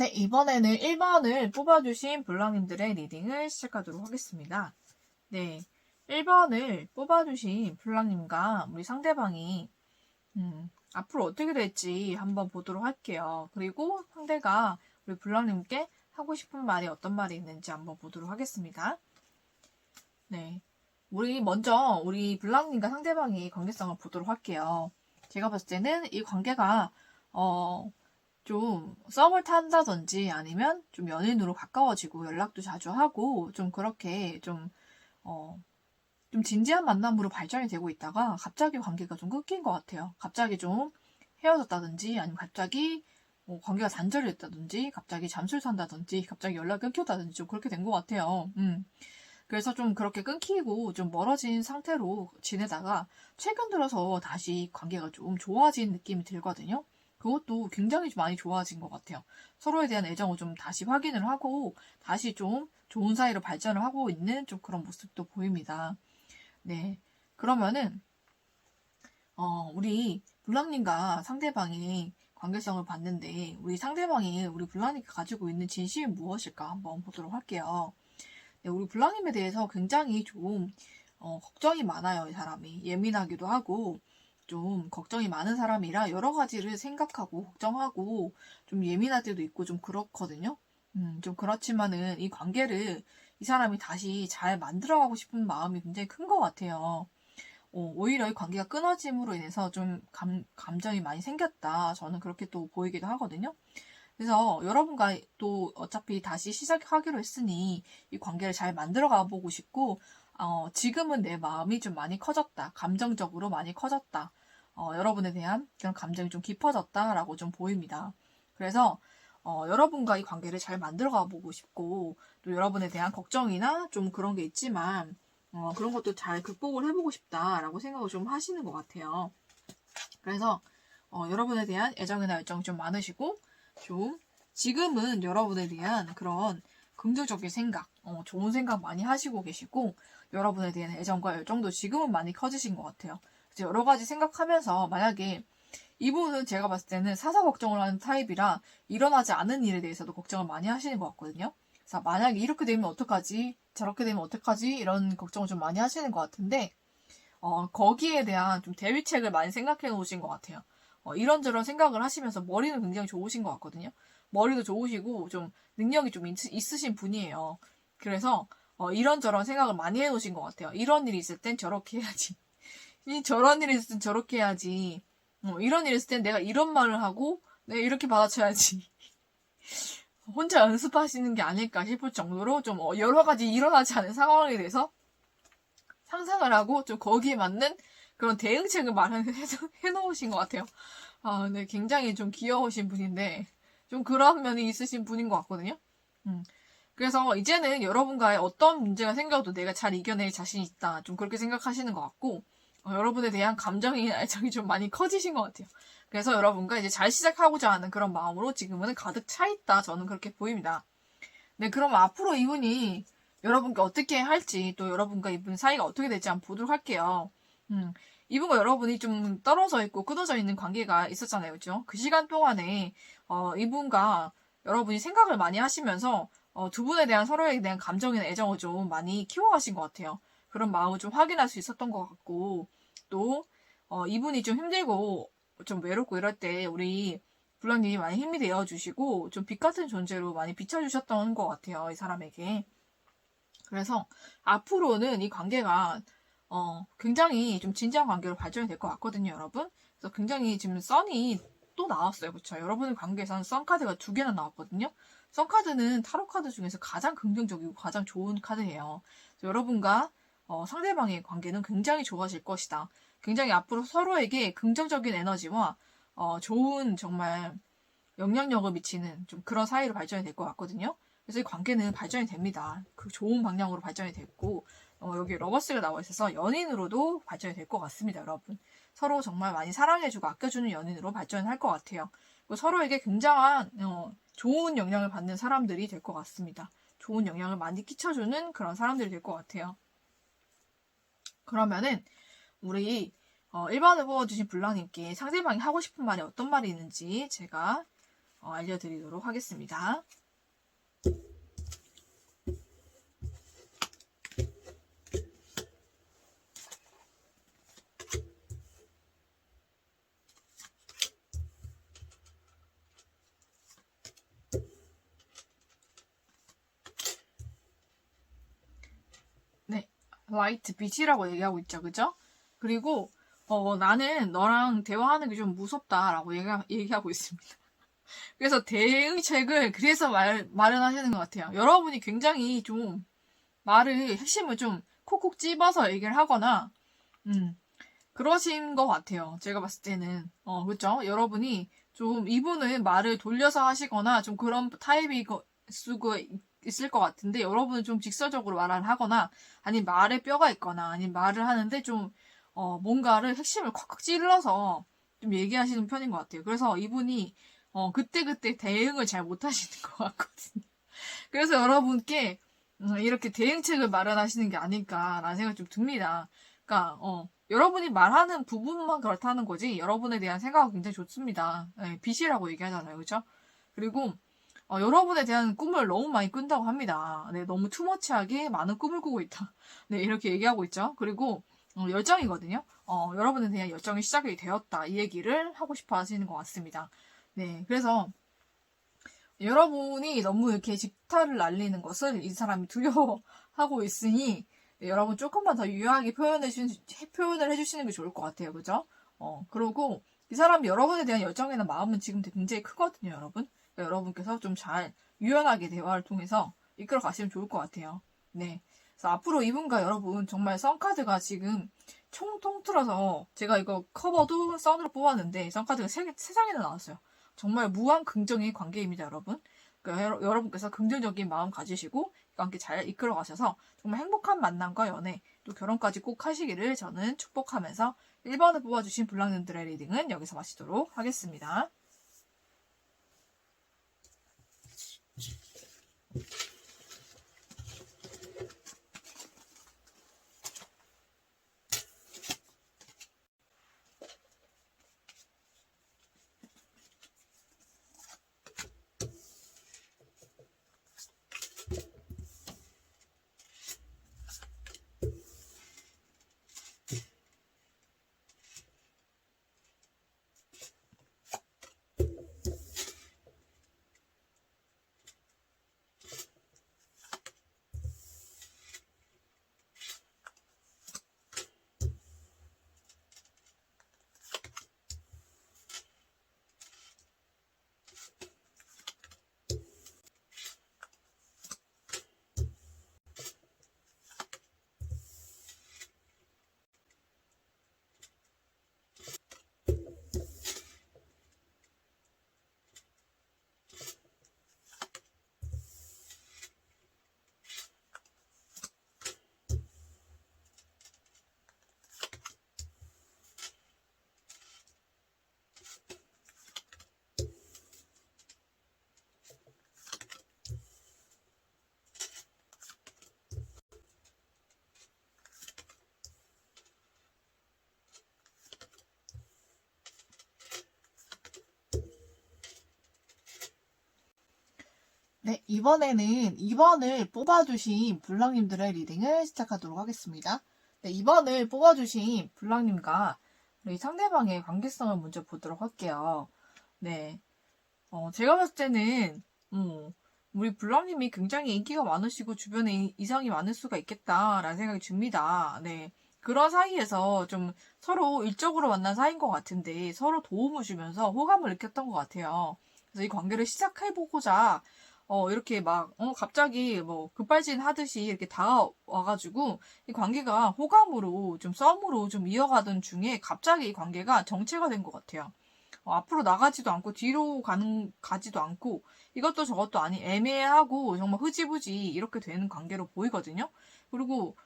네, 이번에는 1번을 뽑아주신 블랑님들의 리딩을 시작하도록 하겠습니다. 네, 1번을 뽑아주신 블랑님과 우리 상대방이 앞으로 어떻게 될지 한번 보도록 할게요. 그리고 상대가 우리 블랑님께 하고 싶은 말이 어떤 말이 있는지 한번 보도록 하겠습니다. 네, 먼저 우리 블랑님과 상대방의 관계성을 보도록 할게요. 제가 봤을 때는 이 관계가 좀 썸을 탄다든지 아니면 좀 연인으로 가까워지고 연락도 자주 하고 좀 그렇게 좀 진지한 만남으로 발전이 되고 있다가 갑자기 관계가 좀 끊긴 것 같아요. 갑자기 좀 헤어졌다든지 아니면 갑자기 관계가 단절이 됐다든지 갑자기 잠수를 탄다든지 갑자기 연락이 끊겼다든지 좀 그렇게 된 것 같아요. 그래서 좀 그렇게 끊기고 좀 멀어진 상태로 지내다가 최근 들어서 다시 관계가 좀 좋아진 느낌이 들거든요. 그것도 굉장히 많이 좋아진 것 같아요. 서로에 대한 애정을 좀 다시 확인을 하고 다시 좀 좋은 사이로 발전을 하고 있는 좀 그런 모습도 보입니다. 네. 그러면은 우리 블랑님과 상대방이 관계성을 봤는데 우리 상대방이 우리 블랑님과 가지고 있는 진심이 무엇일까 한번 보도록 할게요. 네, 우리 블랑님에 대해서 굉장히 좀 걱정이 많아요. 이 사람이 예민하기도 하고 좀 걱정이 많은 사람이라 여러 가지를 생각하고 걱정하고 좀 예민할 때도 있고 좀 그렇거든요. 좀 그렇지만은 이 관계를 이 사람이 다시 잘 만들어가고 싶은 마음이 굉장히 큰 것 같아요. 오히려 이 관계가 끊어짐으로 인해서 좀 감정이 많이 생겼다. 저는 그렇게 또 보이기도 하거든요. 그래서 여러분과 또 어차피 다시 시작하기로 했으니 이 관계를 잘 만들어가 보고 싶고, 지금은 내 마음이 좀 많이 커졌다. 감정적으로 많이 커졌다. 여러분에 대한 그런 감정이 좀 깊어졌다라고 좀 보입니다. 그래서 여러분과 이 관계를 잘 만들어가 보고 싶고, 또 여러분에 대한 걱정이나 좀 그런 게 있지만, 그런 것도 잘 극복을 해보고 싶다라고 생각을 좀 하시는 것 같아요. 그래서 여러분에 대한 애정이나 열정이 좀 많으시고, 좀 지금은 여러분에 대한 그런 긍정적인 생각, 좋은 생각 많이 하시고 계시고 여러분에 대한 애정과 열정도 지금은 많이 커지신 것 같아요. 그래서 여러 가지 생각하면서 만약에 이분은 제가 봤을 때는 사사 걱정을 하는 타입이라 일어나지 않은 일에 대해서도 걱정을 많이 하시는 것 같거든요. 그래서 만약에 이렇게 되면 어떡하지? 저렇게 되면 어떡하지? 이런 걱정을 좀 많이 하시는 것 같은데 거기에 대한 좀 대비책을 많이 생각해 놓으신 것 같아요. 이런저런 생각을 하시면서 머리는 굉장히 좋으신 것 같거든요. 머리도 좋으시고 좀 능력이 좀 있으신 분이에요. 그래서 이런저런 생각을 많이 해 놓으신 것 같아요. 이런 일이 있을 땐 저렇게 해야지. 저런 일이 있을 땐 저렇게 해야지. 이런 일이 있을 땐 내가 이런 말을 하고 내가 이렇게 받아쳐야지. 혼자 연습하시는 게 아닐까 싶을 정도로 좀 여러 가지 일어나지 않은 상황에 대해서 상상을 하고 좀 거기에 맞는 그런 대응책을 해놓으신 것 같아요. 네, 굉장히 좀 귀여우신 분인데 좀 그런 면이 있으신 분인 것 같거든요. 그래서 이제는 여러분과의 어떤 문제가 생겨도 내가 잘 이겨낼 자신이 있다. 좀 그렇게 생각하시는 것 같고 여러분에 대한 감정이 애정이 좀 많이 커지신 것 같아요. 그래서 여러분과 이제 잘 시작하고자 하는 그런 마음으로 지금은 가득 차 있다. 저는 그렇게 보입니다. 네, 그럼 앞으로 이분이 여러분께 어떻게 할지 또 여러분과 이분 사이가 어떻게 될지 한번 보도록 할게요. 이분과 여러분이 좀 떨어져 있고 끊어져 있는 관계가 있었잖아요. 그죠? 그 시간 동안에 이분과 여러분이 생각을 많이 하시면서 두 분에 대한 서로에 대한 감정이나 애정을 좀 많이 키워가신 것 같아요. 그런 마음을 좀 확인할 수 있었던 것 같고 또 이분이 좀 힘들고 좀 외롭고 이럴 때 우리 블랑님이 많이 힘이 되어주시고 좀 빛 같은 존재로 많이 비춰주셨던 것 같아요. 이 사람에게. 그래서 앞으로는 이 관계가 굉장히 좀 진지한 관계로 발전이 될 것 같거든요, 여러분. 그래서 굉장히 지금 썬이 또 나왔어요. 그렇죠? 여러분의 관계에서는 썬 카드가 2개나 나왔거든요. 썬 카드는 타로 카드 중에서 가장 긍정적이고 가장 좋은 카드예요. 여러분과 상대방의 관계는 굉장히 좋아질 것이다. 굉장히 앞으로 서로에게 긍정적인 에너지와 좋은 정말 영향력을 미치는 좀 그런 사이로 발전이 될 것 같거든요. 그래서 이 관계는 발전이 됩니다. 그 좋은 방향으로 발전이 됐고 여기 러버스가 나와 있어서 연인으로도 발전이 될 것 같습니다, 여러분. 서로 정말 많이 사랑해주고 아껴주는 연인으로 발전할 것 같아요. 그리고 서로에게 굉장한 좋은 영향을 받는 사람들이 될 것 같습니다. 좋은 영향을 많이 끼쳐주는 그런 사람들이 될 것 같아요. 그러면은 우리 1번을 뽑아주신 블랑님께 상대방이 하고 싶은 말이 어떤 말이 있는지 제가 알려드리도록 하겠습니다. 네, 라이트 빛이라고 얘기하고 있죠, 그죠? 그리고 나는 너랑 대화하는 게 좀 무섭다라고 얘기하고 있습니다. 그래서 대응책을 그래서 마련하시는 것 같아요. 여러분이 굉장히 좀 핵심을 좀 콕콕 집어서 얘기를 하거나, 그러신 것 같아요. 제가 봤을 때는. 그죠? 여러분이 좀 이분은 말을 돌려서 하시거나 좀 그런 타입이 수가 있을 것 같은데, 여러분은 좀 직설적으로 말을 하거나, 아니 말에 뼈가 있거나, 아니 말을 하는데 좀, 뭔가를 핵심을 콱콱 찔러서 좀 얘기하시는 편인 것 같아요. 그래서 이분이, 그때그때 대응을 잘 못하시는 것 같거든요. 그래서 여러분께, 이렇게 대응책을 마련하시는 게 아닐까라는 생각이 좀 듭니다. 그러니까 여러분이 말하는 부분만 그렇다는 거지 여러분에 대한 생각은 굉장히 좋습니다. 네, 빛이라고 얘기하잖아요, 그렇죠? 그리고 여러분에 대한 꿈을 너무 많이 꾼다고 합니다. 네, 너무 투머치하게 많은 꿈을 꾸고 있다. 네, 이렇게 얘기하고 있죠. 그리고 열정이거든요. 여러분에 대한 열정이 시작이 되었다. 이 얘기를 하고 싶어 하시는 것 같습니다. 네, 그래서 여러분이 너무 이렇게 직타를 날리는 것을 이 사람이 두려워하고 있으니 여러분 조금만 더 유효하게 표현을 해주시는 게 좋을 것 같아요. 그죠? 그리고 이 사람이 여러분에 대한 열정이나 마음은 지금 굉장히 크거든요, 여러분. 그러니까 여러분께서 좀 잘 유연하게 대화를 통해서 이끌어 가시면 좋을 것 같아요. 네. 그래서 앞으로 이분과 여러분 정말 썬카드가 지금 총 통틀어서 제가 이거 커버도 썬으로 뽑았는데 썬카드가 3장이나 나왔어요. 정말 무한 긍정의 관계입니다, 여러분. 그러니까 여러분께서 긍정적인 마음 가지시고 함께 잘 이끌어 가셔서 정말 행복한 만남과 연애 또 결혼까지 꼭 하시기를 저는 축복하면서 1번을 뽑아주신 블랑님들의 리딩은 여기서 마치도록 하겠습니다. 네, 이번에는 2번을 뽑아주신 블랑님들의 리딩을 시작하도록 하겠습니다. 네, 2번을 뽑아주신 블랑님과 우리 상대방의 관계성을 먼저 보도록 할게요. 네, 제가 봤을 때는, 우리 블랑님이 굉장히 인기가 많으시고 주변에 이상이 많을 수가 있겠다라는 생각이 듭니다. 네, 그런 사이에서 좀 서로 일적으로 만난 사이인 것 같은데 서로 도움을 주면서 호감을 느꼈던 것 같아요. 그래서 이 관계를 시작해보고자 이렇게 막, 갑자기 뭐, 급발진 하듯이 이렇게 다가와가지고, 이 관계가 호감으로, 좀 썸으로 좀 이어가던 중에 갑자기 이 관계가 정체가 된 것 같아요. 앞으로 나가지도 않고, 가지도 않고, 이것도 저것도 아니, 애매하고, 정말 흐지부지 이렇게 되는 관계로 보이거든요. 그리고,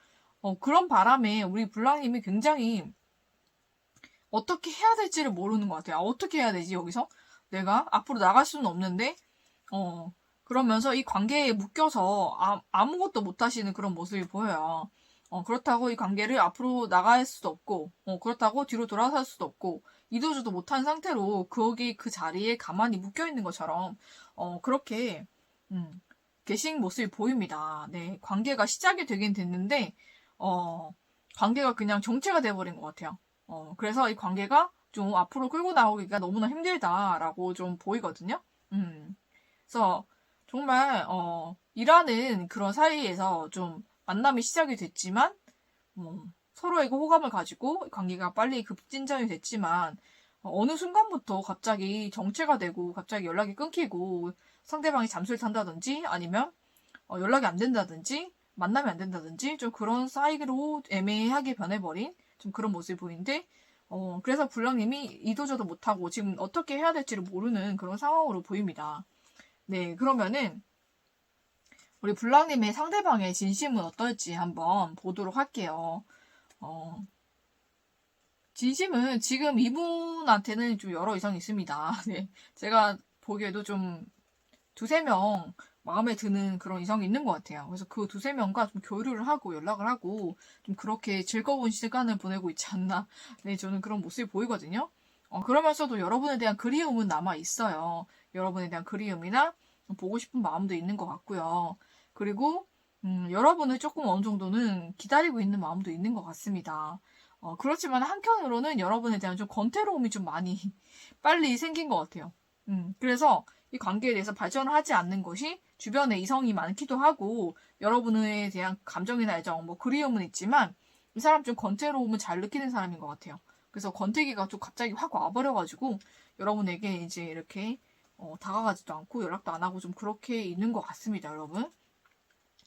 그런 바람에 우리 블랑님이 굉장히 어떻게 해야 될지를 모르는 것 같아요. 어떻게 해야 되지, 여기서? 내가 앞으로 나갈 수는 없는데, 그러면서 이 관계에 묶여서 아무것도 못하시는 그런 모습이 보여요. 그렇다고 이 관계를 앞으로 나갈 수도 없고, 그렇다고 뒤로 돌아설 수도 없고, 이도저도 못한 상태로 거기 그 자리에 가만히 묶여 있는 것처럼 그렇게 계신 모습이 보입니다. 네, 관계가 시작이 되긴 됐는데 관계가 그냥 정체가 돼버린 것 같아요. 그래서 이 관계가 좀 앞으로 끌고 나오기가 너무나 힘들다라고 좀 보이거든요. 그래서 정말 일하는 그런 사이에서 좀 만남이 시작이 됐지만 서로에게 호감을 가지고 관계가 빨리 급진전이 됐지만 어느 순간부터 갑자기 정체가 되고 갑자기 연락이 끊기고 상대방이 잠수를 탄다든지 아니면 연락이 안 된다든지 만남이 안 된다든지 좀 그런 사이로 애매하게 변해버린 좀 그런 모습이 보이는데 그래서 불량님이 이도저도 못하고 지금 어떻게 해야 될지를 모르는 그런 상황으로 보입니다. 네, 그러면은 우리 불량님의 상대방의 진심은 어떨지 한번 보도록 할게요. 진심은 지금 이분한테는 좀 여러 이성이 있습니다. 네, 제가 보기에도 좀 두세 명 마음에 드는 그런 이성이 있는 것 같아요. 그래서 그 두세 명과 좀 교류를 하고 연락을 하고 좀 그렇게 즐거운 시간을 보내고 있지 않나. 네, 저는 그런 모습이 보이거든요. 그러면서도 여러분에 대한 그리움은 남아 있어요. 여러분에 대한 그리움이나 보고 싶은 마음도 있는 것 같고요. 그리고 여러분을 조금 어느 정도는 기다리고 있는 마음도 있는 것 같습니다. 그렇지만 한편으로는 여러분에 대한 좀 권태로움이 좀 많이 빨리 생긴 것 같아요. 그래서 이 관계에 대해서 발전을 하지 않는 것이 주변에 이성이 많기도 하고 여러분에 대한 감정이나 애정, 뭐 그리움은 있지만 이 사람 좀 권태로움은 잘 느끼는 사람인 것 같아요. 그래서 권태기가 좀 갑자기 확 와버려가지고 여러분에게 이제 이렇게 다가가지도 않고 연락도 안 하고 좀 그렇게 있는 것 같습니다, 여러분.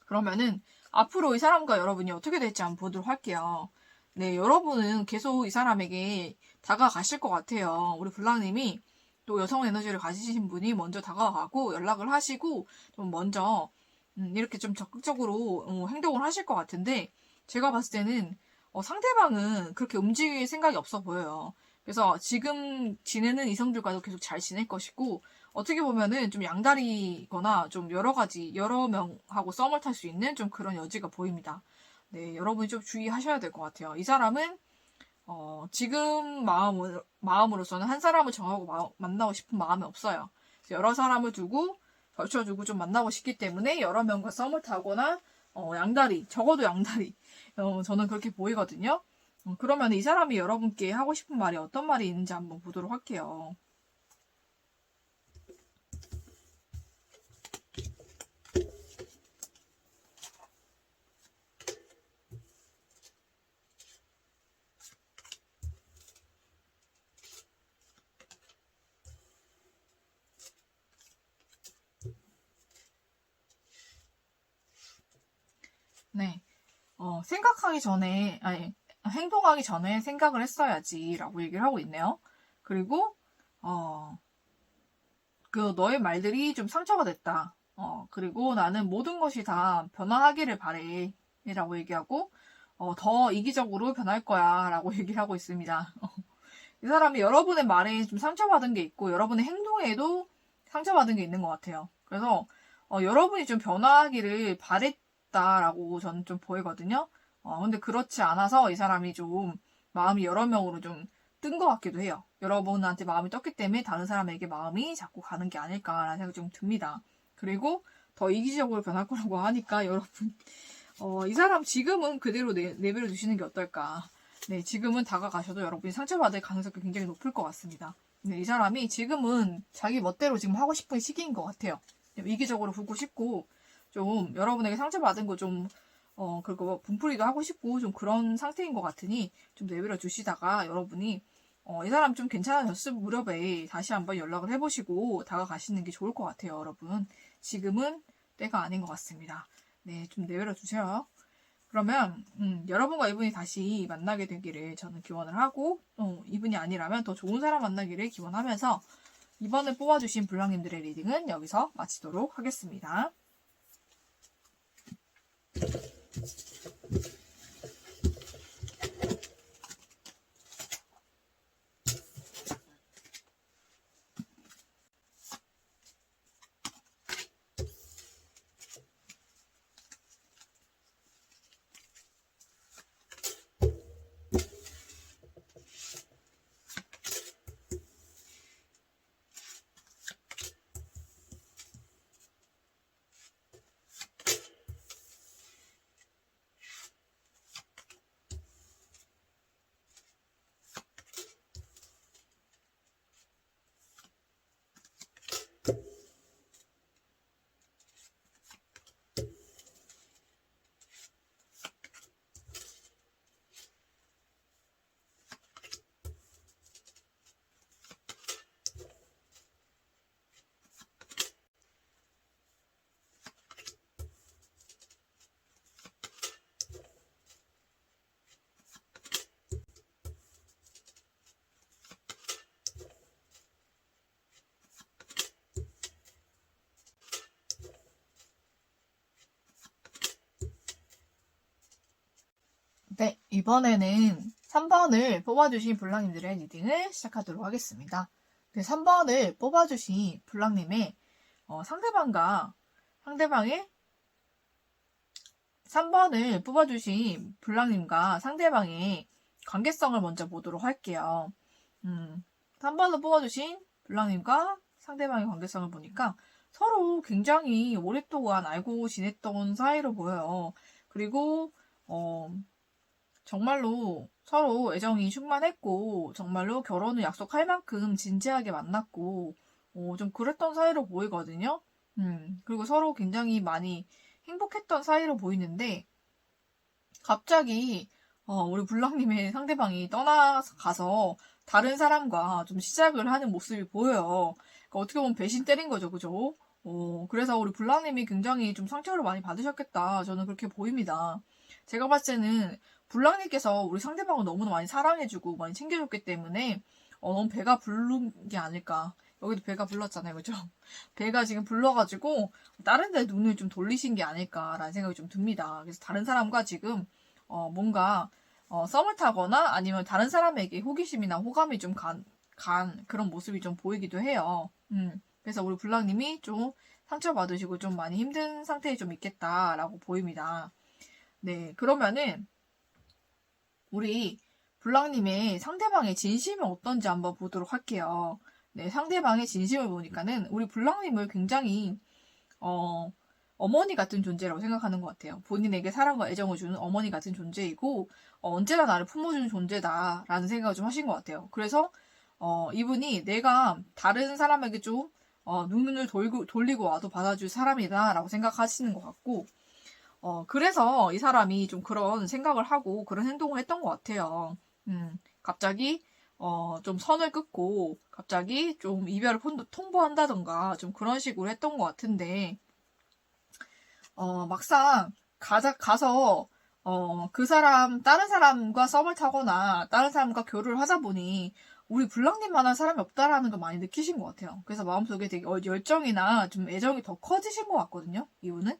그러면은 앞으로 이 사람과 여러분이 어떻게 될지 한번 보도록 할게요. 네, 여러분은 계속 이 사람에게 다가가실 것 같아요. 우리 블랑님이 또 여성 에너지를 가지신 분이 먼저 다가가고 연락을 하시고 좀 먼저 이렇게 좀 적극적으로 행동을 하실 것 같은데 제가 봤을 때는 상대방은 그렇게 움직일 생각이 없어 보여요. 그래서 지금 지내는 이성들과도 계속 잘 지낼 것이고 어떻게 보면은 좀 양다리거나 좀 여러 가지 여러 명하고 썸을 탈 수 있는 좀 그런 여지가 보입니다. 네, 여러분이 좀 주의하셔야 될 것 같아요. 이 사람은 지금 마음으로서는 한 사람을 정하고 만나고 싶은 마음이 없어요. 여러 사람을 두고 걸쳐두고 좀 만나고 싶기 때문에 여러 명과 썸을 타거나 양다리, 적어도 양다리. 저는 그렇게 보이거든요. 그러면 이 사람이 여러분께 하고 싶은 말이 어떤 말이 있는지 한번 보도록 할게요. 네. 생각하기 전에, 아니, 행동하기 전에 생각을 했어야지라고 얘기를 하고 있네요. 그리고, 그 너의 말들이 좀 상처가 됐다. 그리고 나는 모든 것이 다 변화하기를 바래. 라고 얘기하고, 더 이기적으로 변할 거야. 라고 얘기를 하고 있습니다. 이 사람이 여러분의 말에 좀 상처받은 게 있고, 여러분의 행동에도 상처받은 게 있는 것 같아요. 그래서, 여러분이 좀 변화하기를 바랬다라고 저는 좀 보이거든요. 근데 그렇지 않아서 이 사람이 좀 마음이 여러 명으로 좀 뜬 것 같기도 해요. 여러분한테 마음이 떴기 때문에 다른 사람에게 마음이 자꾸 가는 게 아닐까라는 생각이 좀 듭니다. 그리고 더 이기적으로 변할 거라고 하니까 여러분, 이 사람 지금은 그대로 내버려 두시는 게 어떨까. 네, 지금은 다가가셔도 여러분이 상처받을 가능성이 굉장히 높을 것 같습니다. 네, 이 사람이 지금은 자기 멋대로 지금 하고 싶은 시기인 것 같아요. 이기적으로 굴고 싶고, 좀 여러분에게 상처받은 거 좀, 그리고 분풀이도 하고 싶고, 좀 그런 상태인 것 같으니, 좀 내버려 두시다가 여러분이, 이 사람 좀 괜찮아졌을 무렵에 다시 한번 연락을 해보시고 다가가시는 게 좋을 것 같아요, 여러분. 지금은 때가 아닌 것 같습니다. 네, 좀 내버려 두세요. 그러면 여러분과 이분이 다시 만나게 되기를 저는 기원을 하고 이분이 아니라면 더 좋은 사람 만나기를 기원하면서 이번에 뽑아주신 불량님들의 리딩은 여기서 마치도록 하겠습니다. 네, 이번에는 3번을 뽑아주신 블랑님들의 리딩을 시작하도록 하겠습니다. 네, 3번을 뽑아주신 블랑님의 상대방의 3번을 뽑아주신 블랑님과 상대방의 관계성을 먼저 보도록 할게요. 3번을 뽑아주신 블랑님과 상대방의 관계성을 보니까 서로 굉장히 오랫동안 알고 지냈던 사이로 보여요. 그리고 정말로 서로 애정이 충만했고 정말로 결혼을 약속할 만큼 진지하게 만났고 좀 그랬던 사이로 보이거든요. 그리고 서로 굉장히 많이 행복했던 사이로 보이는데 갑자기 우리 블랑님의 상대방이 떠나가서 다른 사람과 좀 시작을 하는 모습이 보여요. 그러니까 어떻게 보면 배신 때린 거죠, 그죠? 그래서 우리 블랑님이 굉장히 좀 상처를 많이 받으셨겠다. 저는 그렇게 보입니다. 제가 봤을 때는 블랑님께서 우리 상대방을 너무나 많이 사랑해주고 많이 챙겨줬기 때문에 너무 배가 부른 게 아닐까. 여기도 배가 불렀잖아요, 그죠? 배가 지금 불러가지고 다른 데 눈을 좀 돌리신 게 아닐까라는 생각이 좀 듭니다. 그래서 다른 사람과 지금 뭔가 썸을 타거나 아니면 다른 사람에게 호기심이나 호감이 좀 간 그런 모습이 좀 보이기도 해요. 그래서 우리 블랑님이 좀 상처받으시고 좀 많이 힘든 상태에 좀 있겠다라고 보입니다. 네, 그러면은 우리 블랑님의 상대방의 진심은 어떤지 한번 보도록 할게요. 네, 상대방의 진심을 보니까는 우리 블랑님을 굉장히 어머니 같은 존재라고 생각하는 것 같아요. 본인에게 사랑과 애정을 주는 어머니 같은 존재이고 언제나 나를 품어주는 존재다라는 생각을 좀 하신 것 같아요. 그래서 이분이 내가 다른 사람에게 좀 눈을 돌리고 와도 받아줄 사람이다라고 생각하시는 것 같고 그래서 이 사람이 좀 그런 생각을 하고 그런 행동을 했던 것 같아요. 갑자기 좀 선을 끊고 갑자기 좀 이별을 통보한다던가 좀 그런 식으로 했던 것 같은데 막상 가서 그 사람 다른 사람과 썸을 타거나 다른 사람과 교류를 하다 보니 우리 블랑님만한 사람이 없다라는 걸 많이 느끼신 것 같아요. 그래서 마음속에 되게 열정이나 좀 애정이 더 커지신 것 같거든요. 이분은.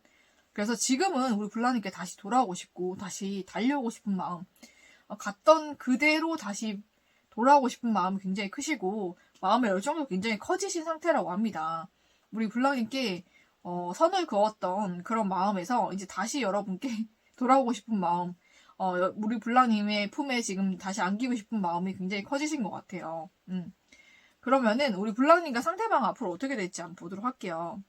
그래서 지금은 우리 블랑님께 다시 돌아오고 싶고 다시 달려오고 싶은 마음 갔던 그대로 다시 돌아오고 싶은 마음이 굉장히 크시고 마음의 열정도 굉장히 커지신 상태라고 합니다. 우리 블랑님께 선을 그었던 그런 마음에서 이제 다시 여러분께 돌아오고 싶은 마음 우리 블랑님의 품에 지금 다시 안기고 싶은 마음이 굉장히 커지신 것 같아요. 그러면은 우리 블랑님과 상대방 앞으로 어떻게 될지 한번 보도록 할게요.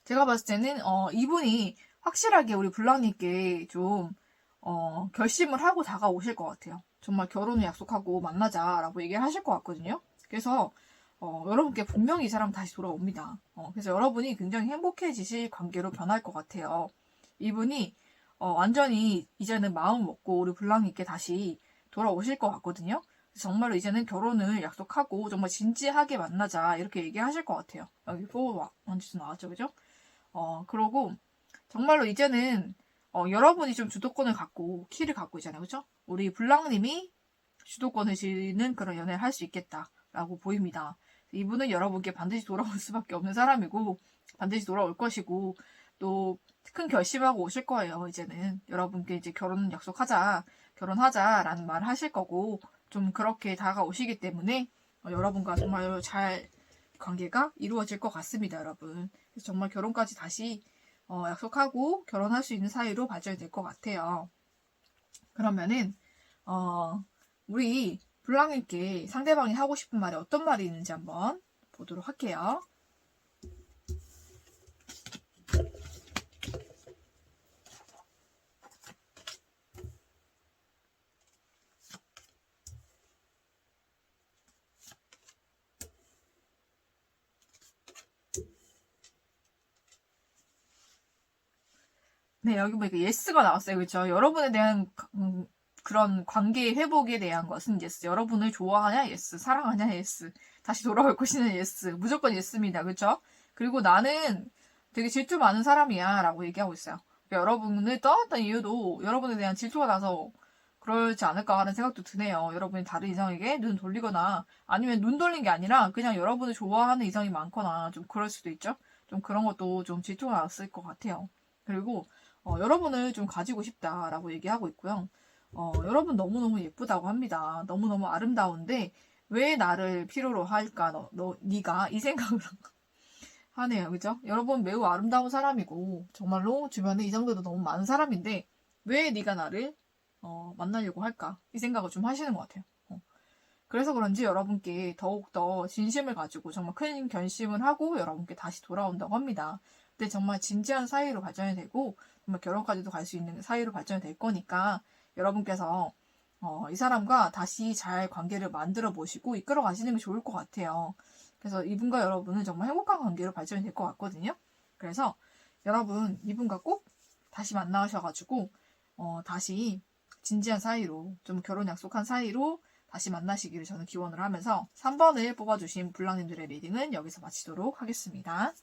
제가 봤을 때는 이분이 확실하게 우리 블랑님께 좀 결심을 하고 다가오실 것 같아요. 정말 결혼을 약속하고 만나자라고 얘기를 하실 것 같거든요. 그래서 여러분께 분명히 이 사람 다시 돌아옵니다. 그래서 여러분이 굉장히 행복해지실 관계로 변할 것 같아요. 이분이 완전히 이제는 마음 먹고 우리 블랑님께 다시 돌아오실 것 같거든요. 정말로 이제는 결혼을 약속하고 정말 진지하게 만나자 이렇게 얘기하실 것 같아요. 여기 완전 나왔죠, 그죠? 그러고 정말로 이제는 여러분이 좀 주도권을 갖고 키를 갖고 있잖아요, 그죠? 우리 블랑님이 주도권을 쥐는 그런 연애를 할 수 있겠다라고 보입니다. 이분은 여러분께 반드시 돌아올 수밖에 없는 사람이고 반드시 돌아올 것이고 또 큰 결심하고 오실 거예요. 이제는 여러분께 이제 결혼 약속하자, 결혼하자라는 말을 하실 거고 좀 그렇게 다가오시기 때문에 여러분과 정말 잘 관계가 이루어질 것 같습니다, 여러분. 그래서 정말 결혼까지 다시 약속하고 결혼할 수 있는 사이로 발전이 될 것 같아요. 그러면은 우리 블랑님께 상대방이 하고 싶은 말이 어떤 말이 있는지 한번 보도록 할게요. 네, 여기 보니까 예스가 나왔어요. 그렇죠? 여러분에 대한 그런 관계 회복에 대한 것은 예스. 여러분을 좋아하냐? 예스. 사랑하냐? 예스. 다시 돌아올 것이는 예스. 무조건 예스입니다. 그렇죠? 그리고 나는 되게 질투 많은 사람이야 라고 얘기하고 있어요. 그러니까 여러분을 떠났던 이유도 여러분에 대한 질투가 나서 그러지 않을까 하는 생각도 드네요. 여러분이 다른 이성에게 눈 돌리거나 아니면 눈 돌린 게 아니라 그냥 여러분을 좋아하는 이성이 많거나 좀 그럴 수도 있죠. 좀 그런 것도 좀 질투가 났을 것 같아요. 그리고 여러분을 좀 가지고 싶다라고 얘기하고 있고요. 여러분 너무너무 예쁘다고 합니다. 너무너무 아름다운데 왜 나를 필요로 할까? 네가 이 생각을 하네요. 그죠? 여러분 매우 아름다운 사람이고 정말로 주변에 이성들도 너무 많은 사람인데 왜 네가 나를 만나려고 할까? 이 생각을 좀 하시는 것 같아요. 그래서 그런지 여러분께 더욱더 진심을 가지고 정말 큰 결심을 하고 여러분께 다시 돌아온다고 합니다. 근데 정말 진지한 사이로 발전이 되고 정말 결혼까지도 갈 수 있는 사이로 발전이 될 거니까 여러분께서 이 사람과 다시 잘 관계를 만들어 보시고 이끌어 가시는 게 좋을 것 같아요. 그래서 이분과 여러분은 정말 행복한 관계로 발전이 될 것 같거든요. 그래서 여러분 이분과 꼭 다시 만나셔가지고 다시 진지한 사이로 좀 결혼 약속한 사이로 다시 만나시기를 저는 기원을 하면서 3번을 뽑아주신 불랑님들의 리딩은 여기서 마치도록 하겠습니다.